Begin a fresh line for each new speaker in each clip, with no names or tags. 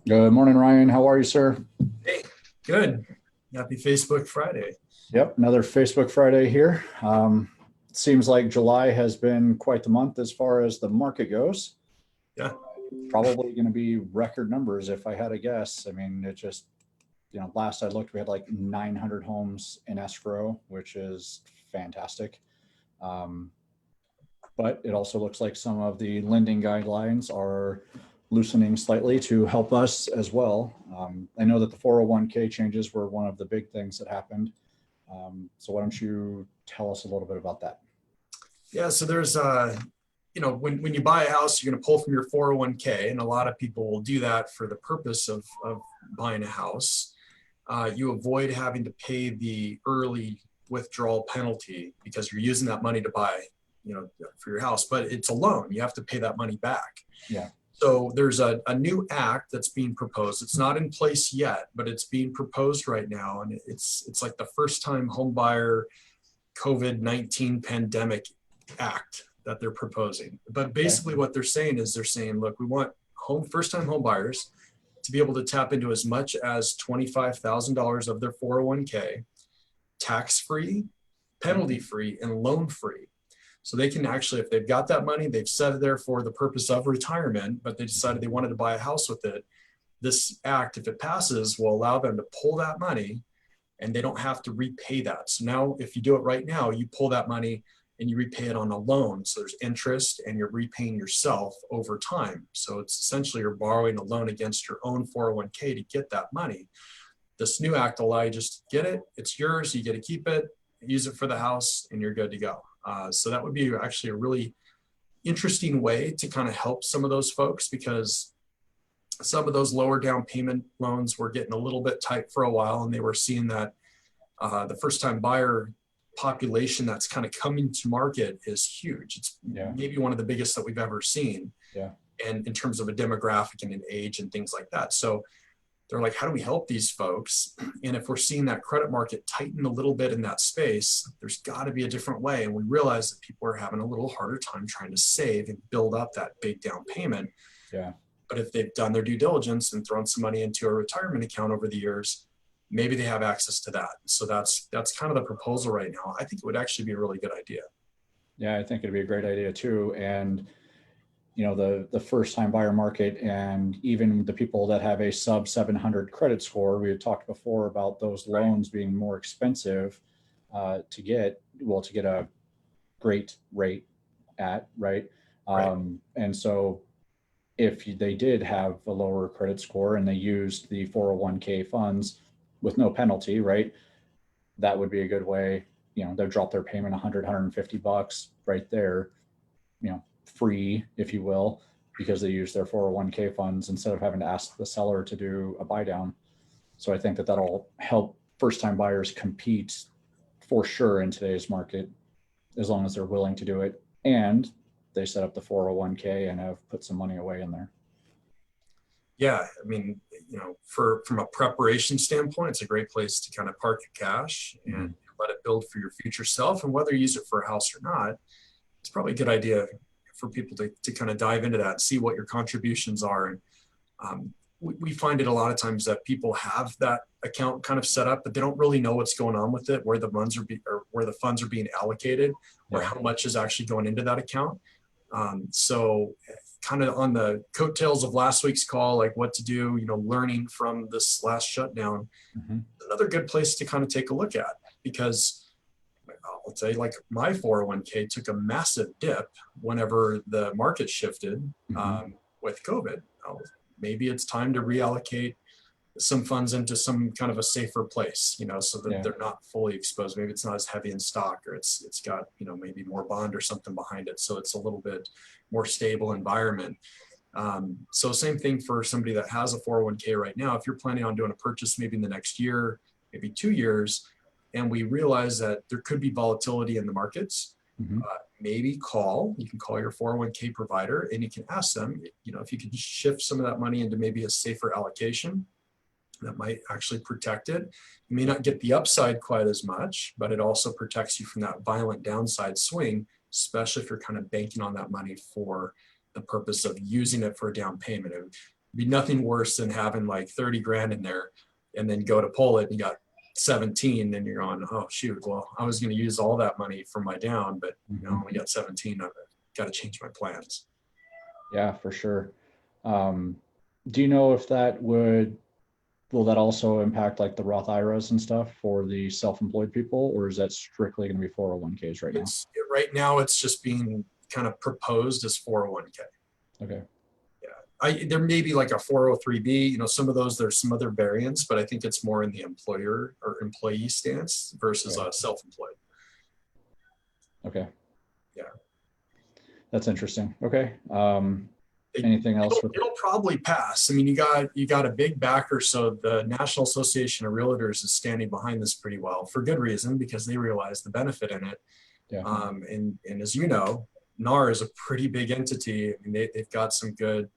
Good morning, Ryan. How are you, sir?
Hey, good. Happy Facebook Friday.
Yep, another Facebook Friday here. Seems like July has been quite the month as far as the market goes.
Yeah.
Probably going to be record numbers if I had a guess. I mean, it just, last I looked, we had like 900 homes in escrow, which is fantastic. Um, but it also looks like some of the lending guidelines are loosening slightly to help us as well. I know that the 401k changes were one of the big things that happened. So why don't you tell us a little bit about that?
Yeah. So there's when you buy a house, you're going to pull from your 401k, and a lot of people will do that for the purpose of buying a house. You avoid having to pay the early withdrawal penalty because you're using that money to buy, for your house, but it's a loan. You have to pay that money back.
Yeah.
So there's a new act that's being proposed. It's not in place yet, but it's being proposed right now. And it's like the first time home buyer COVID-19 pandemic act that they're proposing. But
Okay.
basically what they're saying is look, we want first time home buyers to be able to tap into as much as $25,000 of their 401k, tax free, penalty free, and loan free. So they can actually, if they've got that money, they've set it there for the purpose of retirement, but they decided they wanted to buy a house with it. This act, if it passes, will allow them to pull that money and they don't have to repay that. So now if you do it right now, you pull that money and you repay it on a loan. So there's interest and you're repaying yourself over time. So it's essentially you're borrowing a loan against your own 401k to get that money. This new act allows you just to get it. It's yours. You get to keep it, use it for the house, and you're good to go. So that would be actually a really interesting way to kind of help some of those folks, because some of those lower down payment loans were getting a little bit tight for a while, and they were seeing that the first time buyer population that's kind of coming to market is huge. It's maybe one of the biggest that we've ever seen.
Yeah.
And in terms of a demographic and an age and things like that. So they're like, how do we help these folks? And if we're seeing that credit market tighten a little bit in that space, there's got to be a different way. And we realize that people are having a little harder time trying to save and build up that big down payment.
Yeah.
But if they've done their due diligence and thrown some money into a retirement account over the years, maybe they have access to that. So that's kind of the proposal right now. I think it would actually be a really good idea.
Yeah, I think it'd be a great idea too. And the first time buyer market, and even the people that have a sub 700 credit score, we had talked before about those loans being more expensive to get a great rate at, right? And so if they did have a lower credit score and they used the 401k funds with no penalty, right? That would be a good way. They'll drop their payment 100, 150 bucks right there, free, if you will, because they use their 401k funds instead of having to ask the seller to do a buy down. So I think that that'll help first time buyers compete for sure in today's market, as long as they're willing to do it and they set up the 401k and have put some money away in there.
Yeah, I mean, from a preparation standpoint, it's a great place to kind of park your cash and let it build for your future self. And whether you use it for a house or not, it's probably a good idea for people to kind of dive into that and see what your contributions are. And we find it a lot of times that people have that account kind of set up, but they don't really know what's going on with it, where the funds are being allocated, or how much is actually going into that account. So kind of on the coattails of last week's call, like what to do, learning from this last shutdown, another good place to kind of take a look at, because I'll say, like, my 401k took a massive dip whenever the market shifted with COVID. Maybe it's time to reallocate some funds into some kind of a safer place, so that they're not fully exposed. Maybe it's not as heavy in stock, or it's got, maybe more bond or something behind it. So it's a little bit more stable environment. So same thing for somebody that has a 401k right now. If you're planning on doing a purchase maybe in the next year, maybe 2 years, and we realize that there could be volatility in the markets, maybe you can call your 401k provider and you can ask them, if you could shift some of that money into maybe a safer allocation that might actually protect it. You may not get the upside quite as much, but it also protects you from that violent downside swing, especially if you're kind of banking on that money for the purpose of using it for a down payment. Be nothing worse than having like 30 grand in there and then go to pull it and you got 17 and you're on, oh shoot, well, I was going to use all that money for my down, but you know, I only got 17 of it. Got to change my plans.
Yeah, for sure. Do you know if will that also impact like the Roth IRAs and stuff for the self-employed people, or is that strictly going to be 401ks right now?
Right now it's just being kind of proposed as 401k.
Okay.
There may be like a 403b, you know, some of those, there's some other variants, but I think it's more in the employer or employee stance versus self-employed.
Okay.
Yeah.
That's interesting. Okay. Anything else?
It'll probably pass. I mean, you got a big backer. So the National Association of Realtors is standing behind this pretty well for good reason, because they realize the benefit in it.
Yeah.
And as you know, NAR is a pretty big entity. I mean, they've got some good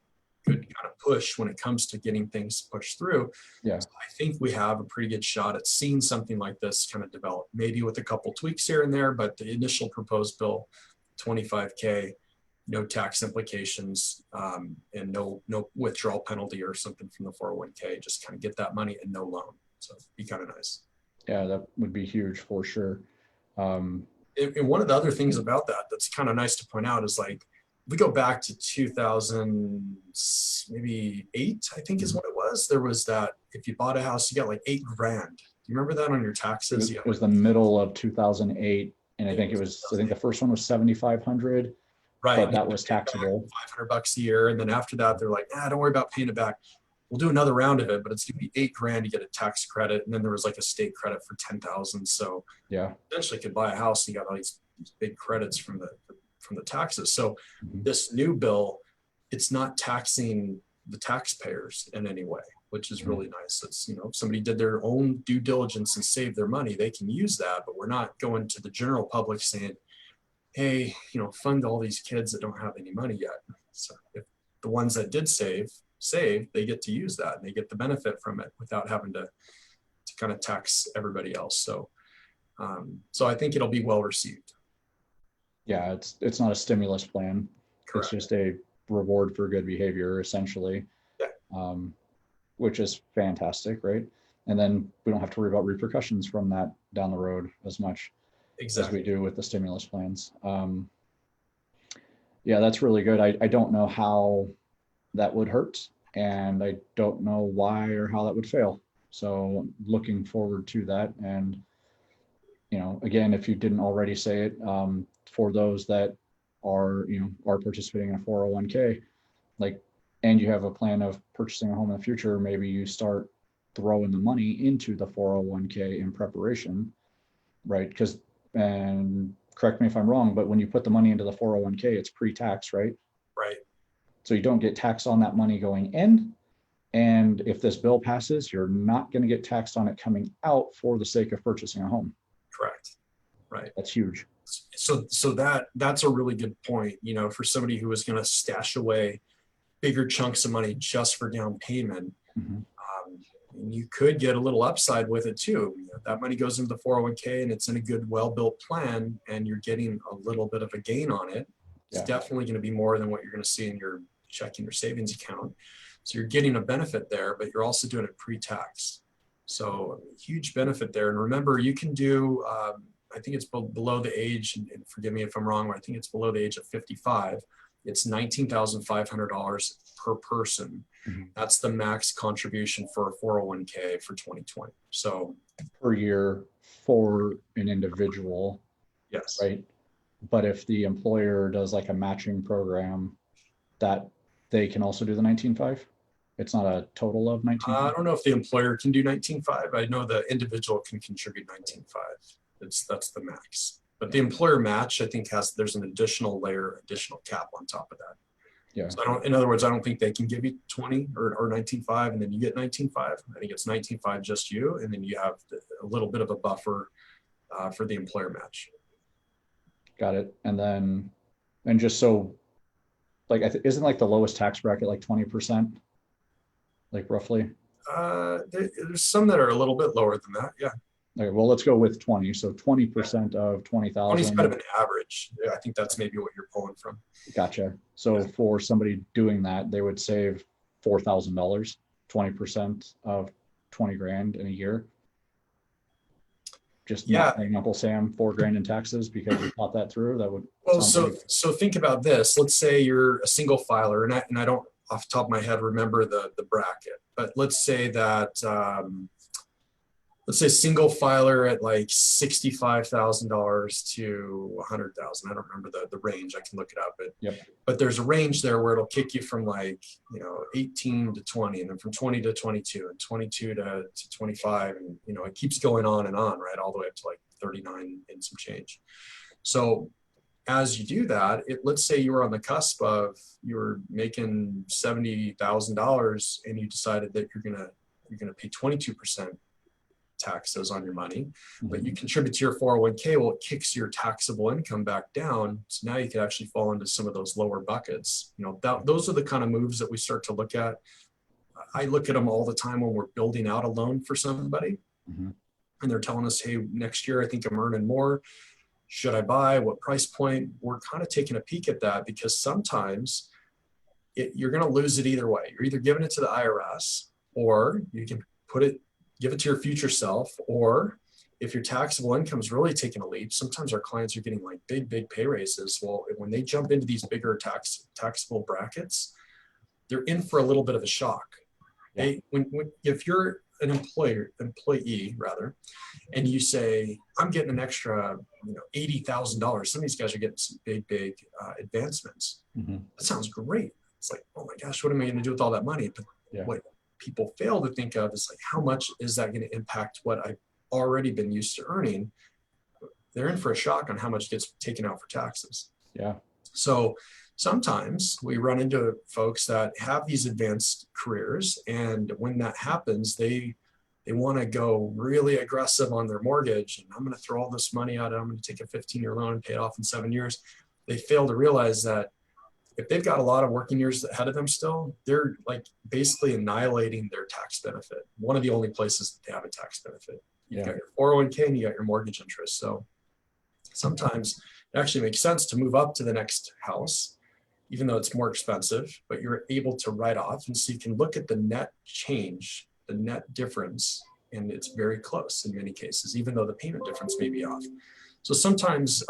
kind of push when it comes to getting things pushed through.
Yeah.
So I think we have a pretty good shot at seeing something like this kind of develop, maybe with a couple tweaks here and there, but the initial proposed bill, 25K, no tax implications, and no withdrawal penalty or something from the 401k, just kind of get that money and no loan. So it'd be kind of nice.
Yeah, that would be huge for sure.
And one of the other things about that that's kind of nice to point out is like, we go back to 2000, maybe 8, I think is what it was. There was that if you bought a house, you got like 8 grand. Do you remember that on your taxes?
It was the middle of 2008, and I think the first one was 7,500.
Right.
But that was taxable.
$500 a year, and then after that, they're like, don't worry about paying it back. We'll do another round of it, but it's gonna be 8 grand to get a tax credit, and then there was like a state credit for 10,000. So
yeah,
essentially, you could buy a house and you got all these big credits from the taxes. So this new bill, it's not taxing the taxpayers in any way, which is really nice. It's, you know, if somebody did their own due diligence and saved their money, they can use that, but we're not going to the general public saying, hey, you know, fund all these kids that don't have any money yet. So if the ones that did save, they get to use that and they get the benefit from it without having to kind of tax everybody else. So, so I think it'll be well received.
Yeah, it's not a stimulus plan.
Correct.
It's just a reward for good behavior, essentially.
Yeah.
Which is fantastic, right? And then we don't have to worry about repercussions from that down the road as much. Exactly. As we do with the stimulus plans. Yeah, that's really good. I don't know how that would hurt, and I don't know why or how that would fail. So looking forward to that. And, you know, again, if you didn't already say it, for those that are participating in a 401k, like, and you have a plan of purchasing a home in the future, maybe you start throwing the money into the 401k in preparation, right? Because, and correct me if I'm wrong, but when you put the money into the 401k, it's pre-tax, right?
Right.
So you don't get taxed on that money going in. And if this bill passes, you're not going to get taxed on it coming out for the sake of purchasing a home.
Correct. Right.
That's huge.
So that's a really good point, you know, for somebody who is going to stash away bigger chunks of money just for down payment. And you could get a little upside with it too. You know, that money goes into the 401k and it's in a good, well-built plan, and you're getting a little bit of a gain on it. It's definitely going to be more than what you're going to see in your checking or savings account. So you're getting a benefit there, but you're also doing it pre-tax. So huge benefit there. And remember, you can do, I think it's below the age, and forgive me if I'm wrong, but I think it's below the age of 55. It's $19,500 per person. That's the max contribution for a 401k for 2020. So
per year for an individual.
Yes.
Right. But if the employer does like a matching program, that they can also do the 19.5. It's not a total of 19.
I don't know if the employer can do 19.5. I know the individual can contribute 19.5. That's the max. But the employer match, I think, there's an additional cap on top of that.
Yeah.
So in other words, I don't think they can give you 20 or 19.5 and then you get 19.5. I think it's 19.5 just you, and then you have a little bit of a buffer for the employer match.
Got it. And just so, like, isn't like the lowest tax bracket like 20%, like roughly?
There's some that are a little bit lower than that. Yeah.
Okay, well, let's go with 20. So 20% of 20,000.
20 is kind of an average. I think that's maybe what you're pulling from.
Gotcha. So for somebody doing that, they would save $4,000, 20% of 20 grand in a year. Just not paying Uncle Sam $4,000 in taxes because you thought that through. That would
so think about this. Let's say you're a single filer, and I don't off the top of my head remember the bracket, but let's say that let's say single filer at like $65,000 to $100,000. I don't remember the range. I can look it up, but there's a range there where it'll kick you from like 18 to 20, and then from 20 to 22, and 22 to 25, and it keeps going on and on, right, all the way up to like 39 and some change. So as you do that, let's say you were on the cusp of you were making $70,000, and you decided that you're gonna pay 22% taxes on your money, but you contribute to your 401k. Well, it kicks your taxable income back down. So now you could actually fall into some of those lower buckets. Those are the kind of moves that we start to look at. I look at them all the time when we're building out a loan for somebody, and they're telling us, hey, next year I think I'm earning more. Should I buy? What price point? We're kind of taking a peek at that, because sometimes you're going to lose it either way. You're either giving it to the IRS, or you can give it to your future self, or if your taxable income is really taking a leap, sometimes our clients are getting like big pay raises. Well, when they jump into these bigger taxable brackets, they're in for a little bit of a shock. Yeah. If you're an employee rather, and you say, I'm getting an extra $80,000, some of these guys are getting some big advancements. That sounds great. It's like, oh my gosh, what am I going to do with all that money? But what people fail to think of is like, how much is that going to impact what I've already been used to earning? They're in for a shock on how much gets taken out for taxes. Yeah. So sometimes we run into folks that have these advanced careers, and when that happens, they want to go really aggressive on their mortgage, and I'm going to throw all this money out, and I'm going to take a 15-year loan and pay it off in 7 years. They fail to realize that if they've got a lot of working years ahead of them still, they're like basically annihilating their tax benefit. One of the only places that they have a tax benefit. You've got your 401k and you got your mortgage interest. So sometimes it actually makes sense to move up to the next house, even though it's more expensive, but you're able to write off. And so you can look at the net change, the net difference, and it's very close in many cases, even though the payment difference may be off. So sometimes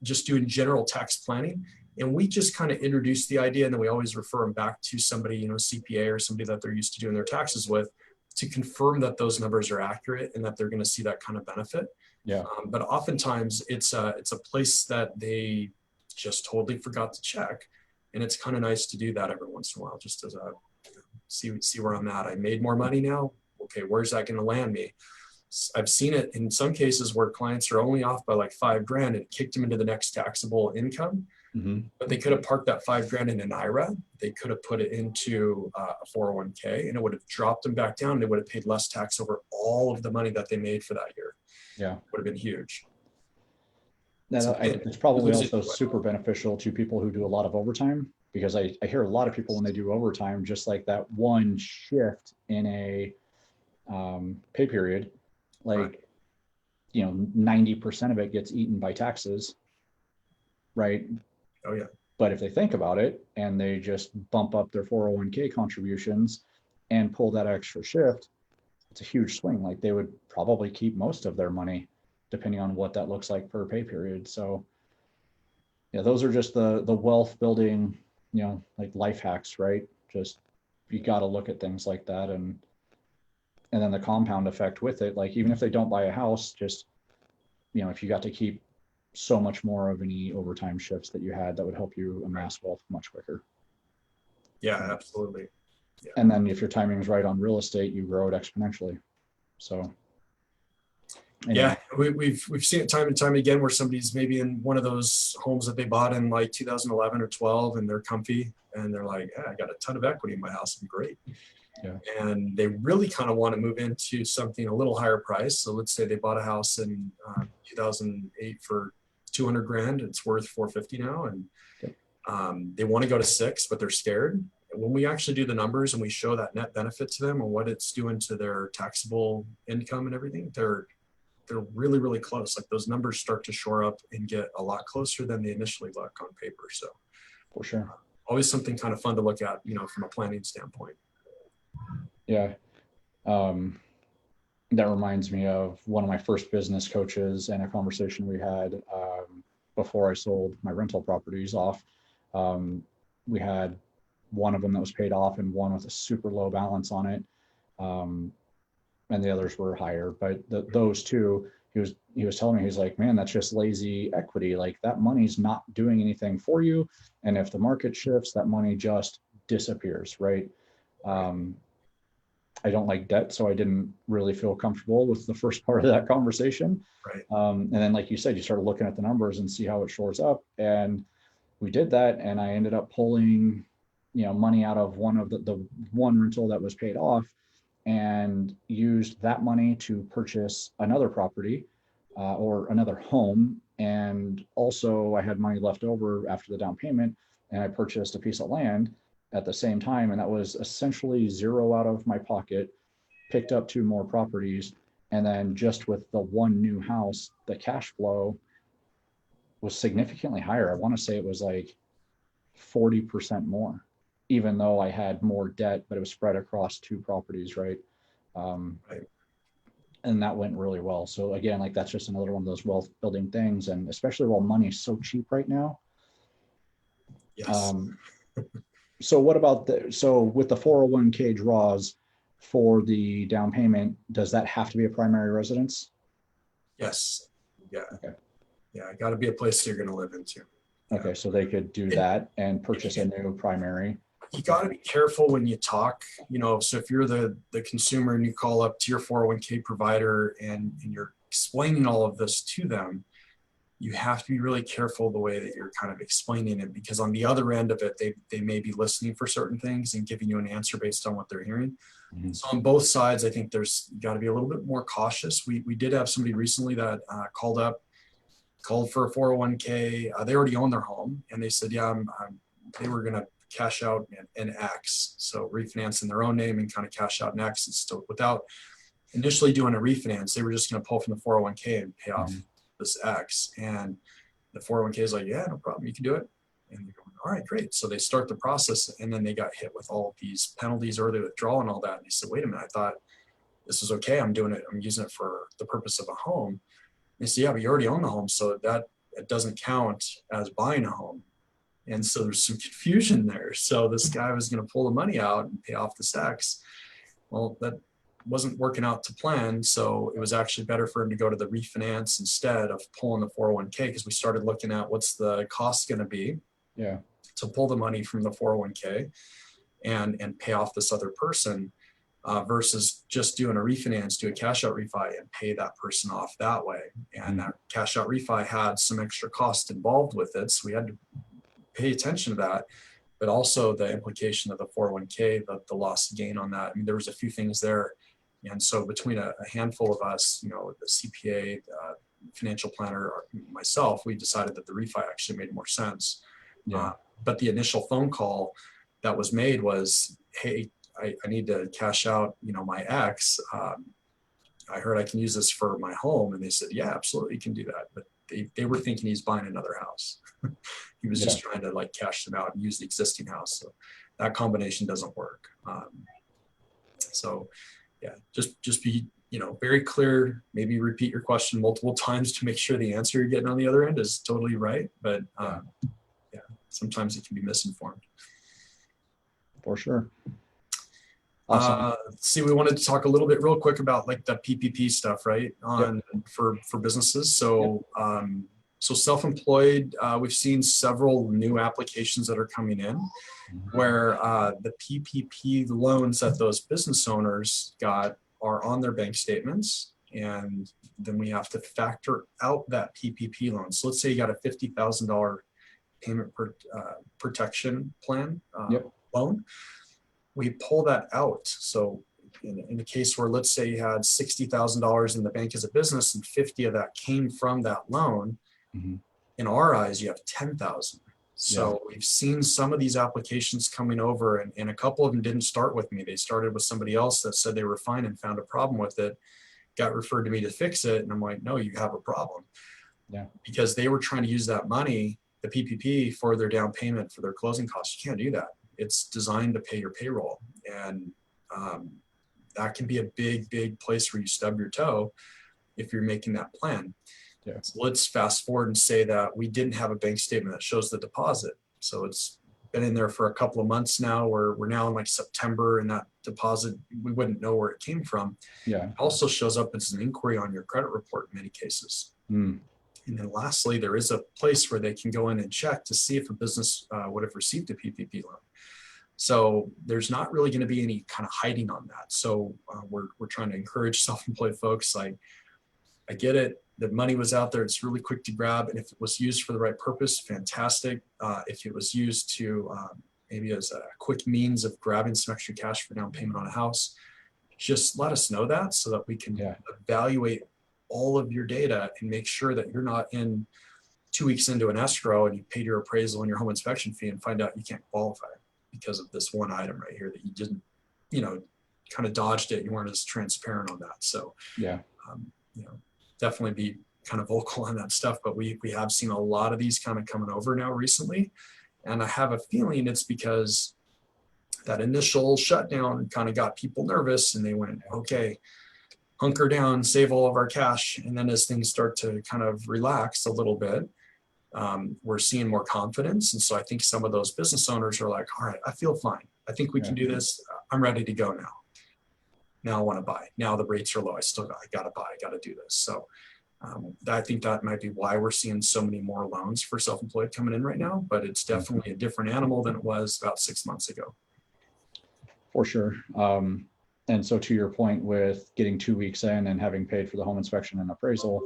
just doing general tax planning, and we just kind of introduce the idea, and then we always refer them back to somebody, CPA or somebody that they're used to doing their taxes with, to confirm that those numbers are accurate and that they're going to see that kind of benefit. Yeah. But oftentimes it's a place that they just totally forgot to check, and it's kind of nice to do that every once in a while, just as a see where I'm at. I made more money now. Okay, where's that going to land me? I've seen it in some cases where clients are only off by like $5,000, and it kicked them into the next taxable income. But they could have parked that $5,000 in an IRA. They could have put it into a 401k, and it would have dropped them back down. They would have paid less tax over all of the money that they made for that year. Yeah, would have been huge.
It's probably also super beneficial to people who do a lot of overtime, because I hear a lot of people when they do overtime, just like that one shift in a pay period, like 90% of it gets eaten by taxes, right?
Oh yeah.
But if they think about it and they just bump up their 401k contributions and pull that extra shift, it's a huge swing. Like they would probably keep most of their money, depending on what that looks like per pay period. So yeah, those are just the wealth building, like life hacks, right? Just, you got to look at things like that. And then the compound effect with it, like even if they don't buy a house, just, if you got to keep so much more of any overtime shifts that you had, that would help you amass wealth much quicker.
Yeah, absolutely.
Yeah. And then if your timing is right on real estate, you grow it exponentially. So
anyway. Yeah, we've seen it time and time again where somebody's maybe in one of those homes that they bought in like 2011 or 12, and they're comfy and they're like, I got a ton of equity in my house. It'd be great. Yeah. And they really kind of want to move into something a little higher price. So let's say they bought a house in 2008 for $200,000. It's worth $450 now, and they want to go to 6, but they're scared. When we actually do the numbers and we show that net benefit to them and what it's doing to their taxable income and everything, they're really, really close. Like those numbers start to shore up and get a lot closer than they initially look on paper. So
for sure.
always something kind of fun to look at, from a planning standpoint.
Yeah. That reminds me of one of my first business coaches and a conversation we had before I sold my rental properties off. We had one of them that was paid off and one with a super low balance on it. And the others were higher, but those two, he was telling me, he's like, man, that's just lazy equity. Like that money's not doing anything for you. And if the market shifts, that money just disappears, right? I don't like debt, so I didn't really feel comfortable with the first part of that conversation.
Right.
And then, like you said, you started looking at the numbers and see how it shores up. And we did that, and I ended up pulling, money out of one of the one rental that was paid off, and used that money to purchase another property or another home. And also, I had money left over after the down payment, and I purchased a piece of land at the same time. And that was essentially zero out of my pocket, picked up two more properties. And then just with the one new house, the cash flow was significantly higher. I want to say it was like 40% more, even though I had more debt, but it was spread across two properties, right?
Right.
And that went really well. So again, like that's just another one of those wealth building things. And especially while money is so cheap right now.
Yes.
So what about so with the 401k draws for the down payment, does that have to be a primary residence?
Yes. Yeah.
Okay.
Yeah. Got to be a place you're going to live into.
Okay. So they could do that and purchase a new primary.
You got to be careful when you talk, so if you're the consumer and you call up to your 401k provider and you're explaining all of this to them, you have to be really careful the way that you're kind of explaining it, because on the other end of it, they may be listening for certain things and giving you an answer based on what they're hearing. Mm-hmm. So on both sides, I think there's got to be a little bit more cautious. We did have somebody recently that called for a 401k. They already own their home, and they said, yeah, they were going to cash out in X. So refinance in their own name and kind of cash out in X. And still, without initially doing a refinance, they were just going to pull from the 401k and pay off this X. And the 401k is like, yeah, no problem, you can do it. And they're going, all right, great. So they start the process, and then they got hit with all of these penalties, early withdrawal and all that. And they said, wait a minute, I thought this was okay. I'm using it for the purpose of a home. And they said, yeah, but you already own the home, so that it doesn't count as buying a home. And so there's some confusion there. So this guy was going to pull the money out and pay off this X. Well, that wasn't working out to plan. So it was actually better for him to go to the refinance instead of pulling the 401k, because we started looking at what's the cost going to be to pull the money from the 401k and pay off this other person versus just doing a refinance, do a cash out refi and pay that person off that way. And that cash out refi had some extra cost involved with it. So we had to pay attention to that, but also the implication of the 401k, the loss gain on that. I mean, there was a few things there. And so between a handful of us, the CPA, financial planner, or myself, we decided that the refi actually made more sense. But the initial phone call that was made was, hey, I need to cash out, my X. I heard I can use this for my home. And they said, yeah, absolutely, you can do that. But they were thinking he's buying another house. He was just trying to cash them out and use the existing house. So that combination doesn't work. So yeah, just be, very clear, maybe repeat your question multiple times to make sure the answer you're getting on the other end is totally right. But sometimes it can be misinformed.
For sure. Awesome.
See, we wanted to talk a little bit real quick about the PPP stuff, right? For businesses. So, so self-employed, we've seen several new applications that are coming in where the PPP loans that those business owners got are on their bank statements. And then we have to factor out that PPP loan. So let's say you got a $50,000 payment protection plan loan. We pull that out. So in a case where, let's say you had $60,000 in the bank as a business and 50 of that came from that loan, in our eyes, you have 10,000. So we've seen some of these applications coming over, and a couple of them didn't start with me. They started with somebody else that said they were fine and found a problem with it, got referred to me to fix it. And I'm like, no, you have a problem. Because they were trying to use that money the PPP for their down payment for their closing costs. You can't do that. It's designed to pay your payroll. And that can be a big place where you stub your toe if you're making that plan.
Yeah.
So let's fast forward and say that we didn't have a bank statement that shows the deposit. So it's been in there for a couple of months now, where we're now in like September, and that deposit, we wouldn't know where it came from.
Yeah.
It also shows up as an inquiry on your credit report in many cases.
Mm.
And then lastly, there is a place where they can go in and check to see if a business would have received a PPP loan. So there's not really going to be any kind of hiding on that. So we're trying to encourage self-employed folks. Like, I get it. The money was out there. It's really quick to grab. And if it was used for the right purpose, fantastic. If it was used to maybe as a quick means of grabbing some extra cash for down payment on a house, just let us know that so that we can evaluate all of your data and make sure that you're not in 2 weeks into an escrow and you paid your appraisal and your home inspection fee and find out you can't qualify because of this one item right here that you didn't, kind of dodged it. You weren't as transparent on that. So, definitely be kind of vocal on that stuff. But we have seen a lot of these kind of coming over now recently. And I have a feeling it's because that initial shutdown kind of got people nervous and they went, okay, hunker down, save all of our cash. And then as things start to kind of relax a little bit, we're seeing more confidence. And so I think some of those business owners are like, all right, I feel fine. I think we can do this. I'm ready to go now. Now I want to buy. Now the rates are low. I got to buy. I got to do this. So I think that might be why we're seeing so many more loans for self-employed coming in right now. But it's definitely a different animal than it was about 6 months ago.
For sure. And so to your point with getting 2 weeks in and having paid for the home inspection and appraisal,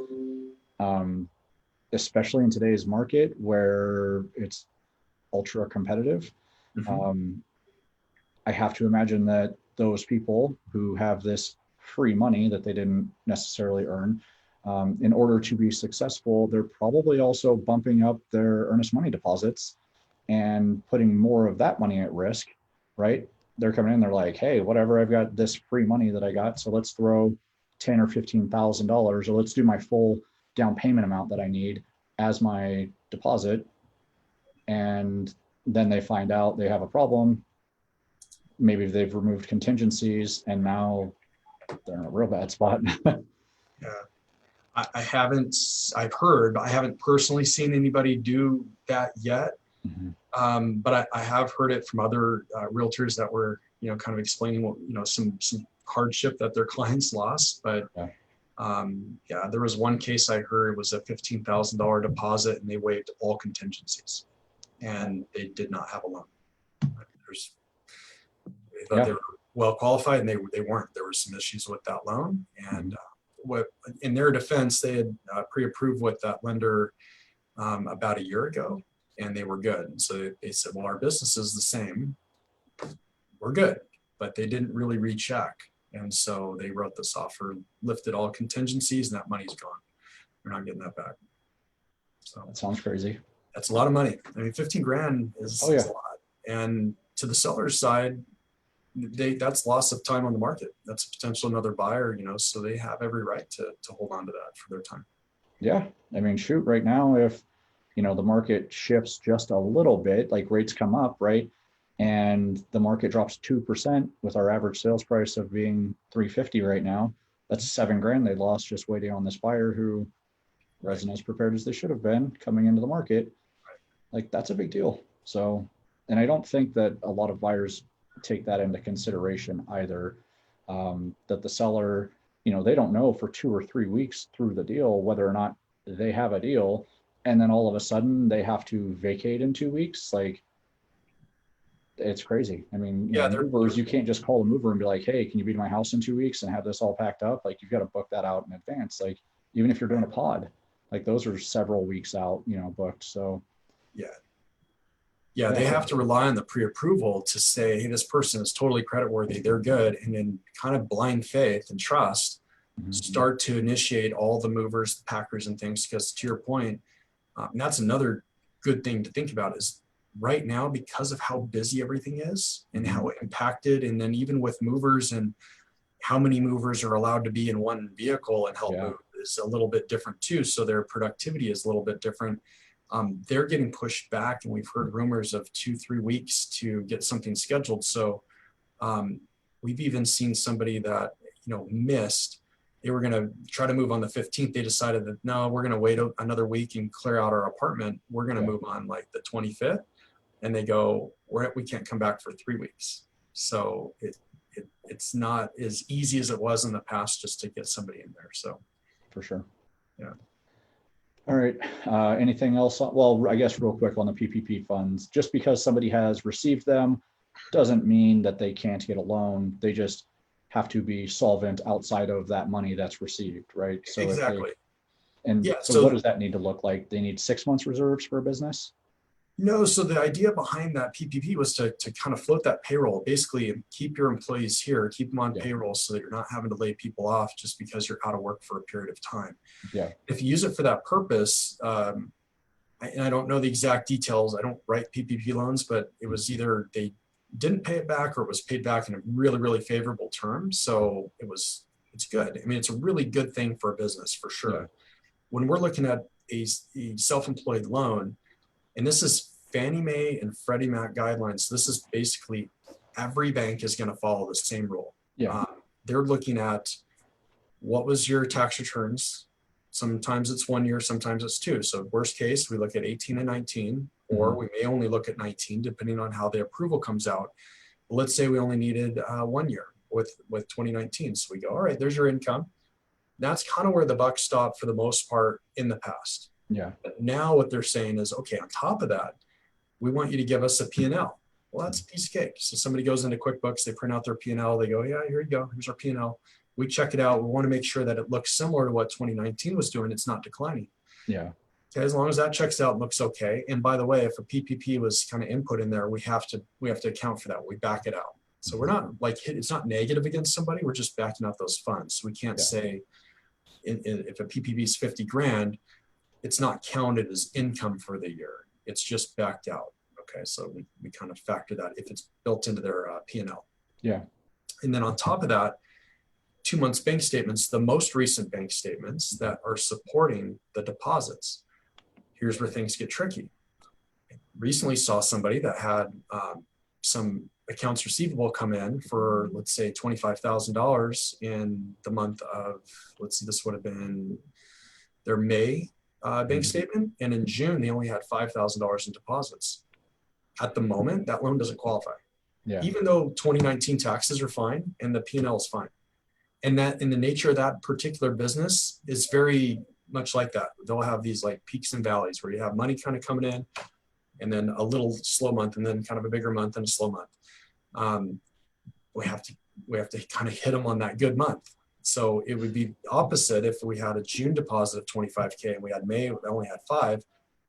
especially in today's market where it's ultra competitive, I have to imagine that those people who have this free money that they didn't necessarily earn, in order to be successful, they're probably also bumping up their earnest money deposits and putting more of that money at risk, right? They're coming in, they're like, hey, whatever, I've got this free money that I got, so let's throw $10,000 or $15,000, or let's do my full down payment amount that I need as my deposit. And then they find out they have a problem. Maybe they've removed contingencies and now they're in a real bad spot.
I haven't personally seen anybody do that yet. But I have heard it from other realtors that were, kind of explaining what, some hardship that their clients lost. But there was one case I heard was a $15,000 deposit and they waived all contingencies and they did not have a loan. They thought they were well qualified and they weren't. There were some issues with that loan. And what in their defense, they had pre-approved with that lender about a year ago. And they were good. And so they said, well, our business is the same. We're good. But they didn't really recheck. And so they wrote this offer, lifted all contingencies, and that money's gone. We're not getting that back. So
that sounds crazy.
That's a lot of money. I mean, 15 grand is a lot. And to the seller's side, that's loss of time on the market. That's potential another buyer, so they have every right to hold on to that for their time.
Yeah. I mean, shoot, right now, if the market shifts just a little bit, like rates come up, right? And the market drops 2% with our average sales price of being $350 right now. That's $7,000 they lost just waiting on this buyer who wasn't as prepared as they should have been coming into the market. Like, that's a big deal. So, and I don't think that a lot of buyers take that into consideration either, that the seller, they don't know for 2 or 3 weeks through the deal whether or not they have a deal. And then all of a sudden they have to vacate in 2 weeks. Like, it's crazy. I mean, movers, you can't just call a mover and be like, hey, can you be to my house in 2 weeks and have this all packed up? Like, you've got to book that out in advance. Like, even if you're doing a pod, like those are several weeks out, booked. So
they have to rely on the pre-approval to say, hey, this person is totally creditworthy. They're good. And then kind of blind faith and trust, start to initiate all the movers, the packers and things. Because to your point, and that's another good thing to think about is right now, because of how busy everything is and how impacted, and then even with movers and how many movers are allowed to be in one vehicle and help move is a little bit different too. So their productivity is a little bit different. they're getting pushed back, and we've heard rumors of 2-3 weeks to get something scheduled. So we've even seen somebody that, missed. They were going to try to move on the 15th. They decided that, no, we're going to wait another week and clear out our apartment. We're going to move on like the 25th. And they go, we can't come back for 3 weeks. So it's not as easy as it was in the past just to get somebody in there. So
for sure.
Yeah.
All right. Anything else? Well, I guess real quick on the PPP funds, just because somebody has received them doesn't mean that they can't get a loan. They just have to be solvent outside of that money that's received, right? So
exactly.
So what does that need to look like? They need 6 months reserves for a business?
No, so the idea behind that PPP was to kind of float that payroll, basically keep your employees here, keep them on payroll so that you're not having to lay people off just because you're out of work for a period of time.
Yeah.
If you use it for that purpose, and I don't know the exact details, I don't write PPP loans, but it was either they didn't pay it back or it was paid back in a really, really favorable term. So it's good. I mean, it's a really good thing for a business for sure.
Yeah.
When we're looking at a self-employed loan, and this is Fannie Mae and Freddie Mac guidelines. This is basically every bank is going to follow the same rule.
Yeah.
They're looking at what was your tax returns. Sometimes it's 1 year, sometimes it's 2. So worst case, we look at 18 and 19, or we may only look at 19, depending on how the approval comes out. But let's say we only needed 1 year with 2019. So we go, all right, there's your income. That's kind of where the buck stopped for the most part in the past.
Yeah.
But now what they're saying is, okay, on top of that, we want you to give us a P&L. Well, that's a piece of cake. So somebody goes into QuickBooks, they print out their P&L, they go, yeah, here you go. Here's our P&L. We check it out. We want to make sure that it looks similar to what 2019 was doing. It's not declining.
Yeah.
Okay, as long as that checks out and looks okay. And by the way, if a PPP was kind of input in there, we have to account for that. We back it out. So we're not like, it's not negative against somebody. We're just backing out those funds. So we can't say if a PPP is 50 grand, it's not counted as income for the year. It's just backed out. Okay, so we kind of factor that if it's built into their P&L.
Yeah.
And then on top of that, 2 months bank statements, the most recent bank statements that are supporting the deposits. Here's where things get tricky. I recently saw somebody that had some accounts receivable come in for, let's say, $25,000 in the month of, let's see, this would have been their May bank statement. And in June, they only had $5,000 in deposits. At the moment, that loan doesn't qualify.
Yeah.
Even though 2019 taxes are fine and the P&L is fine. And that in the nature of that particular business is very much like that. They'll have these like peaks and valleys where you have money kind of coming in and then a little slow month and then kind of a bigger month and a slow month. We have to kind of hit them on that good month. So it would be opposite if we had a June deposit of 25K and we had May, we only had 5,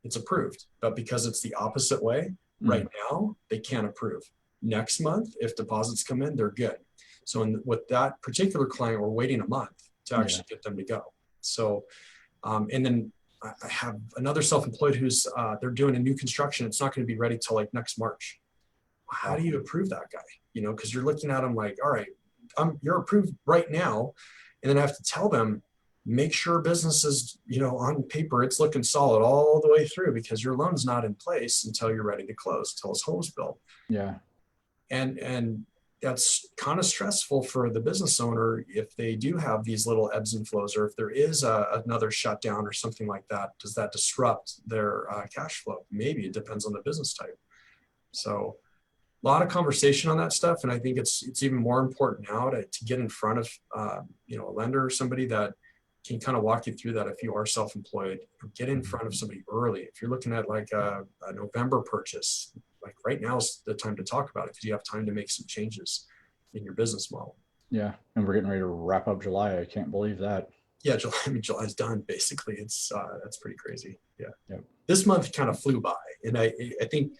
it's approved. But because it's the opposite way, right now, they can't approve. Next month, if deposits come in, they're good. So with that particular client, we're waiting a month to actually get them to go. So, and then I have another self-employed who's, they're doing a new construction. It's not going to be ready till like next March. How do you approve that guy? You know, because you're looking at them like, all right, you're approved right now. And then I have to tell them, make sure business is, on paper, it's looking solid all the way through because your loan's not in place until you're ready to close, until it's home's built.
Yeah.
And that's kind of stressful for the business owner if they do have these little ebbs and flows, or if there is another shutdown or something like that. Does that disrupt their cash flow? Maybe. It depends on the business type. So a lot of conversation on that stuff. And I think it's even more important now to get in front of a lender or somebody that can kind of walk you through that. If you are self-employed, get in front of somebody early. If you're looking at like a November purchase, like right now is the time to talk about it because you have time to make some changes in your business model.
Yeah. And we're getting ready to wrap up July. I can't believe that.
Yeah. July's done. Basically it's, that's pretty crazy. Yeah.
Yep.
This month kind of flew by. And I think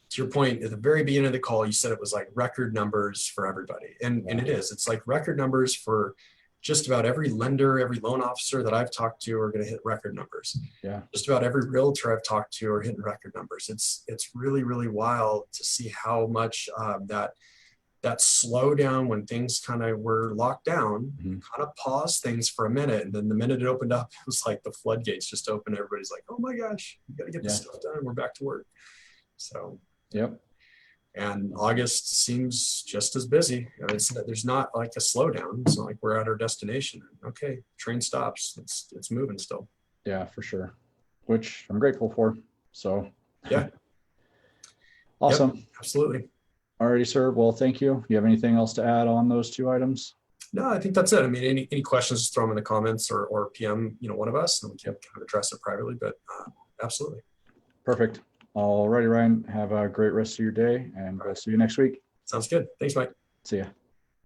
to your point at the very beginning of the call, you said it was like record numbers for everybody. And it is, it's like record numbers for just about every lender, every loan officer that I've talked to are going to hit record numbers. Yeah. Just about every realtor I've talked to are hitting record numbers. It's really, really wild to see how much that that slowdown when things kind of were locked down,
Mhm.
kind of paused things for a minute. And then the minute it opened up, it was like the floodgates just opened. Everybody's like, oh my gosh, we got to get this stuff done. We're back to work. So,
Yep.
and August seems just as busy. There's not like a slowdown. It's not like we're at our destination. Okay, train stops. It's moving still.
Yeah, for sure. Which I'm grateful for. So
yeah.
Awesome.
Yep, absolutely.
Alrighty, sir. Well, thank you. You have anything else to add on those two items?
No, I think that's it. I mean, any questions, just throw them in the comments or PM, one of us, and we can kind of address it privately, but absolutely.
Perfect. Alrighty, Ryan. Have a great rest of your day, and we'll see you next week.
Sounds good. Thanks, Mike.
See ya.